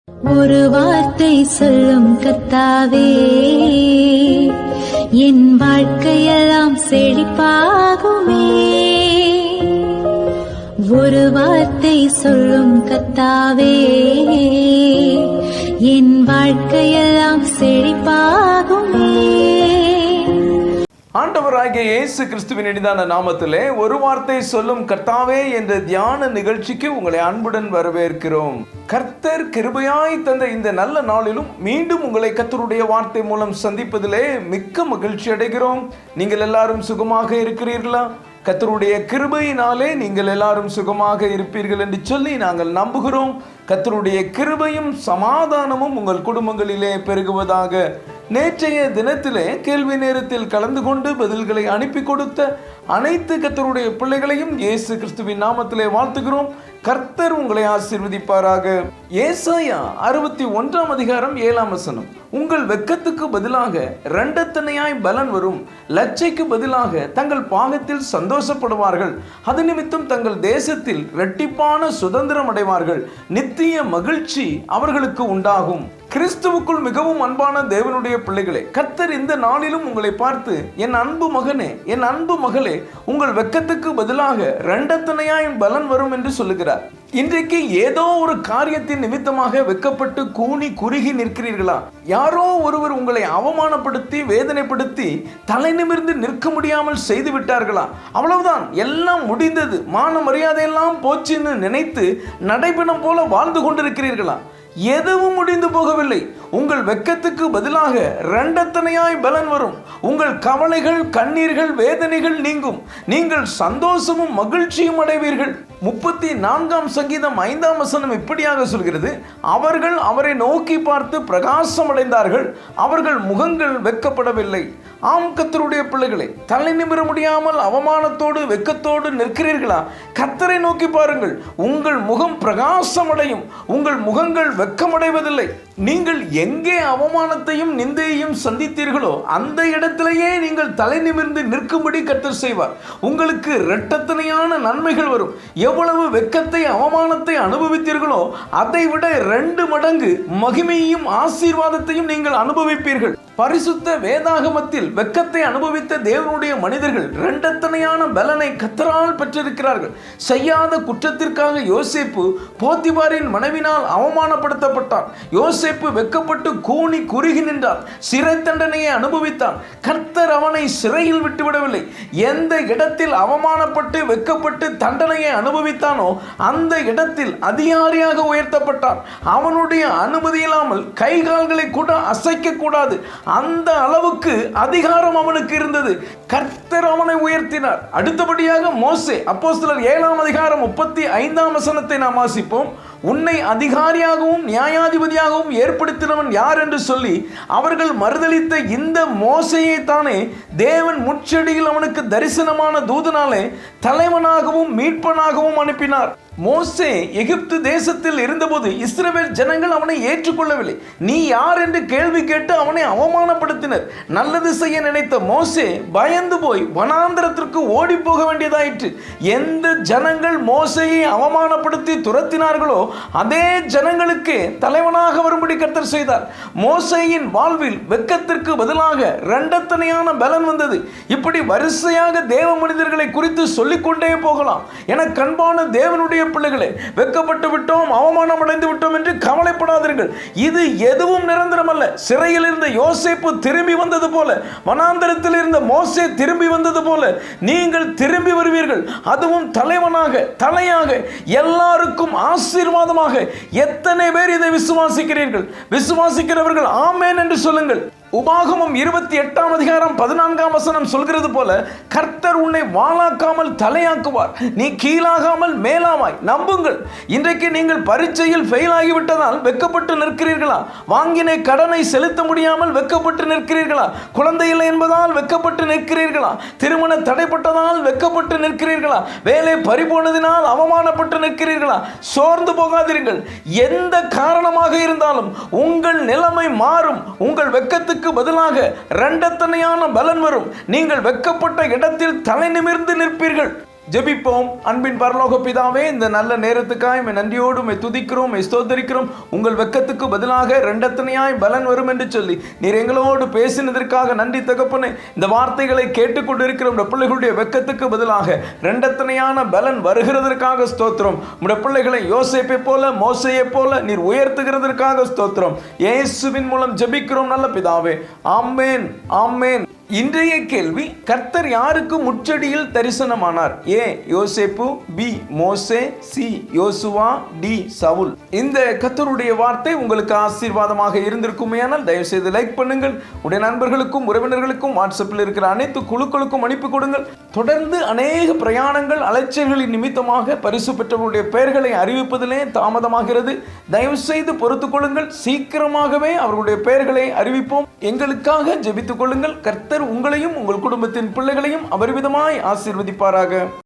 ஒரு வார்த்தை சொல்லும் கர்த்தாவே, என் வாழ்க்கையெல்லாம் செழிப்பாகுமே. ஒரு வார்த்தை சொல்லும் கர்த்தாவே, என் வாழ்க்கையெல்லாம் செழிப்பாகுமே. ஆண்டவராகிய இயேசு கிறிஸ்துவின் இனிதான நாமத்திலே ஒரு வார்த்தை சொல்லும் கர்த்தாவே என்ற தியான நிகழ்ச்சிக்கு உங்களை அன்புடன் வரவேற்கிறோம். கர்த்தர் கிருபையாய் தந்த இந்த நல்ல நாளிலும் மீண்டும் உங்களை கர்த்தருடைய வார்த்தை மூலம் சந்திப்பதிலே மிக்க மகிழ்ச்சி அடைகிறோம். நீங்கள் எல்லாரும் சுகமாக இருக்கிறீர்களா? கர்த்தருடைய கிருபையினாலே நீங்கள் எல்லாரும் சுகமாக இருப்பீர்கள் என்று சொல்லி நாங்கள் நம்புகிறோம். கர்த்தருடைய கிருபையும் சமாதானமும் உங்கள் குடும்பங்களிலே பெருகுவதாக. நேற்றைய தினத்திலே கேள்வி நேரத்தில் கலந்து கொண்டு பதில்களை அனுப்பி கொடுத்த அனைத்து கர்த்தருடைய பிள்ளைகளையும் இயேசு கிறிஸ்துவின் நாமத்திலே வாழ்த்துகிறோம். கர்த்தர் உங்களை ஆசீர்வதிப்பாராக. ஏசாயா 61 அதிகாரம் 7 உங்கள் வெட்கத்துக்கு பதிலாக இரண்டத்தனையாய் பலன் வரும், லட்சைக்கு பதிலாக தங்கள் பாகத்தில் சந்தோஷப்படுவார்கள், அது நிமித்தம் தங்கள் தேசத்தில் இரட்டிப்பான சுதந்திரம் அடைவார்கள், நித்திய மகிழ்ச்சி அவர்களுக்கு உண்டாகும். கிறிஸ்துவுக்குள் மிகவும் அன்பான தேவனுடைய பிள்ளைகளே, கர்த்தர் இந்த நாளிலும் உங்களை பார்த்து, என் அன்பு மகனே, என் அன்பு மகளே, உங்கள் வெட்கத்துக்கு பதிலாக இரண்டத்தனையாய் பலன் வரும் என்று சொல்லுகிறார். இன்றைக்கு ஏதோ ஒரு காரியத்தின் நிமித்தமாக வெட்கப்பட்டு கூனி குறுகி நிற்கிறீர்களா? யாரோ ஒருவர் உங்களை அவமானப்படுத்தி வேதனைப்படுத்தி தலை நிமிர்ந்து நிற்க முடியாமல் செய்து விட்டார்களா? அவ்வளவுதான், எல்லாம் முடிந்தது, மான மரியாதையெல்லாம் போச்சுன்னு நினைத்து நடைபெணம் போல வாழ்ந்து கொண்டிருக்கிறீர்களா? எதுவும் முடிந்து போகவில்லை. உங்கள் வெட்கத்துக்கு பதிலாக இரண்டத்தனையாய் பலன் வரும். உங்கள் கவலைகள், கண்ணீர்கள், வேதனைகள் நீங்கும். நீங்கள் சந்தோஷமும் மகிழ்ச்சியும் அடைவீர்கள். 34 சங்கீதம் 5 இப்படியாக சொல்கிறது, அவர்கள் அவரை நோக்கி பார்த்து பிரகாசம் அடைந்தார்கள், அவர்கள் முகங்கள் வெட்கப்படவில்லை. ஆம் கர்த்தருடைய பிள்ளைகளே, தலை நிமிர முடியாமல் அவமானத்தோடு வெட்கத்தோடு நிற்கிறீர்களா? கர்த்தரை நோக்கி பாருங்கள், உங்கள் முகம் பிரகாசம் அடையும், உங்கள் முகங்கள் வெட்கமடைவதில்லை. நீங்கள் எங்கே அவமானத்தையும் நிந்தையையும் சந்தித்தீர்களோ அந்த இடத்திலேயே நீங்கள் தலை நிமிர்ந்து நிற்கும்படி கர்த்தர் செய்வார். உங்களுக்கு இரட்டத்தனையான நன்மைகள் வரும். எவ்வளவு வெட்கத்தை அவமானத்தை அனுபவித்தீர்களோ அதை விட 2 மடங்கு மகிமையையும் ஆசீர்வாதத்தையும் நீங்கள் அனுபவிப்பீர்கள். பரிசுத்த வேதாகமத்தில் வெட்கத்தை அனுபவித்த தேவனுடைய மனிதர்கள் இரண்டத்தனையான பலனை கர்த்தரால் பெற்றிருக்கிறார்கள். செய்யாத குற்றத்திற்காக யோசேப்பு போத்திபாரின் மனைவினால் அவமானப்படுத்தப்பட்டான். யோசேப்பு வெட்கப்பட்டு கூனி குறுகி நின்றான், சிறை தண்டனையை அனுபவித்தான். கர்த்தர் அவனை சிறையில் விட்டுவிடவில்லை. எந்த இடத்தில் அவமானப்பட்டு வெட்கப்பட்டு தண்டனையை அனுபவித்தானோ அந்த இடத்தில் அதிகாரியாக உயர்த்தப்பட்டான். அவனுடைய அனுமதி இல்லாமல் கை கால்களை கூட அசைக்க கூடாது, அந்த அளவுக்கு அதிகாரம் அவனுக்கு இருந்தது. கர்த்தர் அவனை உயர்த்தினார். அடுத்தபடியாக மோசே, அப்போஸ்தலர் 7 அதிகாரம் 35 நாம் வாசிப்போம். உன்னை அதிகாரியாகவும் நியாயாதிபதியாகவும் ஏற்படுத்தினவன் யார் என்று சொல்லி அவர்கள் மறுதலித்த இந்த மோசேயை தானே தேவன் முட்செடியில் அவனுக்கு தரிசனமான தூதனாலே தலைவனாகவும் மீட்பனாகவும் அனுப்பினார். மோசே எகிப்து தேசத்தில் இருந்தபோது இஸ்ரவேல் ஜனங்கள் அவனை ஏற்றுக்கொள்ளவில்லை. நீ யார் என்று கேள்வி கேட்டு அவனை அவமானப்படுத்தினர். நல்லது செய்ய நினைத்த மோசே பயந்து போய் வனாந்திரத்திற்கு ஓடி போக வேண்டியதாயிற்று. எந்த ஜனங்கள் மோசேயை அவமானப்படுத்தி துரத்தினார்களோ அதே ஜனங்களுக்கு தலைவனாக வரும்படி கர்த்தர் செய்தார். மோசேயின் வாழ்வில் வெட்கத்திற்கு பதிலாக இரண்டத்தனையான பலன் வந்தது. இப்படி வரிசையாக தேவ மனிதர்களை குறித்து சொல்லிக்கொண்டே போகலாம். என கண்பான தேவனுடைய பிள்ளைகளே, வெட்கப்பட்டு விட்டோம், அவமானம் அடைந்து விட்டோம் என்று கவலைப்படாதீர்கள். இது எதுவும் நிரந்தரம் அல்ல. சிறையில் இருந்த யோசேப்பு திரும்பி வந்தது போல, வனாந்தரத்தில் இருந்த மோசே திரும்பி வந்தது போல நீங்கள் திரும்பி வருவீர்கள். அதுவும் தலைவனாக, தலையாக, எல்லாருக்கும் ஆசீர்வாதமாக. எத்தனை பேர் இதை விசுவாசிக்கிறீர்கள்? விசுவாசிக்கிறவர்கள் ஆமென் என்று சொல்லுங்கள். உபாகமம் 28 அதிகாரம் 14 சொல்கிறது போல, கர்த்தர் உன்னை வாளாக்காமல் தலையாக்குவார், நீ கீழாகாமல் மேலாவாய். நம்புங்கள். இன்றைக்கு நீங்கள் பரீட்சையில் ஃபெயில் ஆகிவிட்டதால் வெட்கப்பட்டு நிற்கிறீர்களா? வாங்கின கடனை செலுத்த முடியாமல் வெட்கப்பட்டு நிற்கிறீர்களா? குழந்தை இல்லை என்பதால் வெட்கப்பட்டு நிற்கிறீர்களா? திருமண தடைப்பட்டதால் வெட்கப்பட்டு நிற்கிறீர்களா? வேலை பறிபோனதினால் அவமானப்பட்டு நிற்கிறீர்களா? சோர்ந்து போகாதீர்கள். எந்த காரணமாக இருந்தாலும் உங்கள் நிலைமை மாறும். உங்கள் வெட்கத்துக்கு பதிலாக இரண்டத்தனையான பலன் வரும். நீங்கள் வெட்கப்பட்ட இடத்தில் தலை நிமிர்ந்து நிற்பீர்கள். ஜெபிப்போம். அன்பின் பரலோக பிதாவே, இந்த நல்ல நேரத்துக்காய் நன்றியோடு துதிக்கிறோம், ஸ்தோத்தரிக்கிறோம். உங்கள் வெக்கத்துக்கு பதிலாக ரெண்டத்தனையாய் பலன் வரும் என்று சொல்லி நீர் எங்களோடு பேசினதற்காக நன்றி தகப்பனே. இந்த வார்த்தைகளை கேட்டுக்கொண்டிருக்கிற உடைய பிள்ளைகளுடைய வெக்கத்துக்கு பதிலாக ரெண்டத்தனையான பலன் வருகிறதற்காக ஸ்தோத்திரம். உடைய பிள்ளைகளை யோசேப்பை போல, மோசையை போல நீர் உயர்த்துகிறதற்காக ஸ்தோத்திரம். இயேசுவின் மூலம் ஜெபிக்கிறோம் நல்ல பிதாவே. ஆமென், ஆமென். இன்றைய கேள்வி, கர்த்தர் யாருக்கு முச்சடியில் தரிசனமானார்? ஏ யோசேப்பு, பி மோசே, சி யோசுவா, டி சவுல். இந்த கர்த்தருடைய வார்த்தை உங்களுக்கு ஆசீர்வாதமாக இருந்திருக்குமேயானால் தயவு செய்து லைக் பண்ணுங்கள். உடைய நண்பர்களுக்கும் உறவினர்களுக்கும் வாட்ஸ்அப்பில் இருக்கிற அனைத்து குழுக்களுக்கும் அனுப்பி கொடுங்கள். தொடர்ந்து அநேக பிரயாணங்கள், அலைச்சல்களின் நிமித்தமாக பரிசு பெற்றவர்களுடைய பெயர்களை அறிவிப்பதிலே தாமதமாகிறது. தயவு செய்து பொறுத்துக் கொள்ளுங்கள். சீக்கிரமாகவே அவர்களுடைய பெயர்களை அறிவிப்போம். எங்களுக்காக ஜெபித்துக் கொள்ளுங்கள். கர்த்தர் உங்களையும் உங்கள் குடும்பத்தின் பிள்ளைகளையும் அபரிவிதமாய் ஆசீர்வதிப்பாராக.